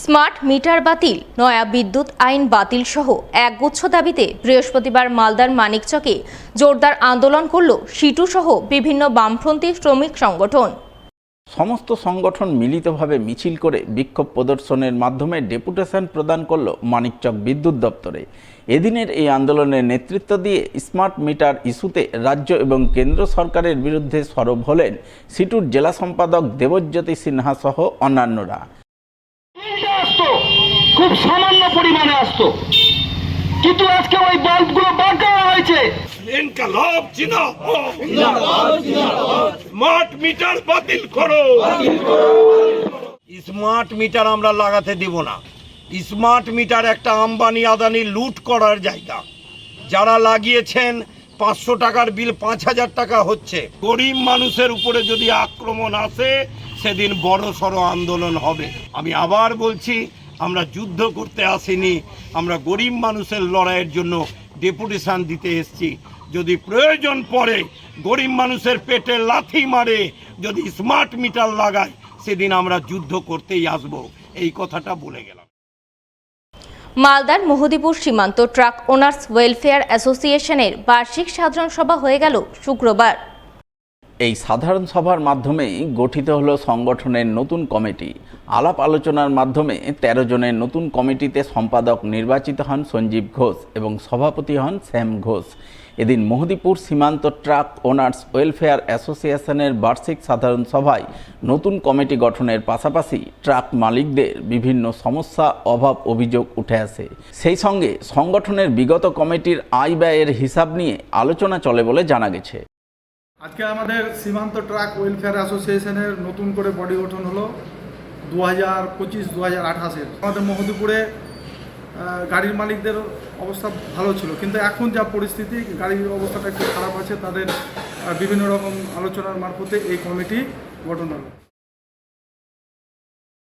Smart meter বাতিল, নয়া বিদ্যুৎ আইন বাতিল সহ একগুচ্ছ দাবিতে বৃহস্পতিবার মালদার মানিকচকে জোরদার আন্দোলন করল সিটু সহ বিভিন্ন বামপন্থী শ্রমিক সংগঠন। সমস্ত সংগঠন মিলিতভাবে মিছিল করে বিক্ষোভ প্রদর্শনের মাধ্যমে ডেপুটেশন প্রদান করল মানিকচক বিদ্যুৎ দপ্তরে। এদিনের এই আন্দোলনের নেতৃত্ব দিয়ে স্মার্ট মিটার ইস্যুতে রাজ্য এবং কেন্দ্র সরকারের বিরুদ্ধে সরব হলেন সিটুর জেলা সম্পাদক দেবজ্যোতি সিনহা সহ অন্যান্যরা। খুব সামান্য পরিমাণে আসতো, কিন্তু আজকে ওই বাল্বগুলো বাদ দেওয়া হয়েছে। ইনকালাব জিন্দাবাদ, স্মার্ট মিটার বাতিল করো। স্মার্ট মিটার আমরা লাগাতে দিব না। স্মার্ট মিটার একটা আম্বানি আদানি লুট করার জায়গা। যারা লাগিয়েছেন 500 টাকার বিল 5000 টাকা হচ্ছে। গরিব মানুষের উপরে যদি আক্রমণ আসে সেদিন বড় সড়ো আন্দোলন হবে। আমি আবার বলছি, আমরা যুদ্ধ করতে আসিনি, আমরা গরিব মানুষের লড়াইয়ের জন্য ডেপুটেশন দিতে এসেছি। যদি প্রয়োজন পড়ে গরিব মানুষের পেটে লাথি মারে যদি স্মার্ট মিটার লাগায়, সেদিন আমরা যুদ্ধ করতেই আসব, এই কথাটা বলে গেলাম। মালদার মহদীপুর সীমান্ত ট্রাক ওনার্স ওয়েলফেয়ার অ্যাসোসিয়েশনের বার্ষিক সাধারণ সভা হয়ে গেল শুক্রবার। এই সাধারণ সভার মাধ্যমেই গঠিত হলো সংগঠনের নতুন কমিটি। আলাপ আলোচনার মাধ্যমে 13 জনের নতুন কমিটিতে সম্পাদক নির্বাচিত হন সঞ্জীব ঘোষ এবং সভাপতি হন শ্যাম ঘোষ। এদিন মহদীপুর সীমান্ত ট্রাক ওনার্স ওয়েলফেয়ার অ্যাসোসিয়েশনের বার্ষিক সাধারণ সভায় নতুন কমিটি গঠনের পাশাপাশি ট্রাক মালিকদের বিভিন্ন সমস্যা, অভাব, অভিযোগ উঠে আসে। সেই সঙ্গে সংগঠনের বিগত কমিটির আয় ব্যয়ের হিসাব নিয়ে আলোচনা চলে বলে জানা গেছে। আজকে আমাদের সীমান্ত ট্রাক ওয়েলফেয়ার অ্যাসোসিয়েশনের নতুন করে বডি গঠন হলো 2025-2028-এর। আমাদের মহদীপুরে গাড়ির মালিকদের অবস্থা ভালো ছিল, কিন্তু এখন যা পরিস্থিতি, গাড়ির অবস্থাটা একটু খারাপ আছে। তাদের বিভিন্ন রকম আলোচনার মারফতে এই কমিটি গঠন হলো।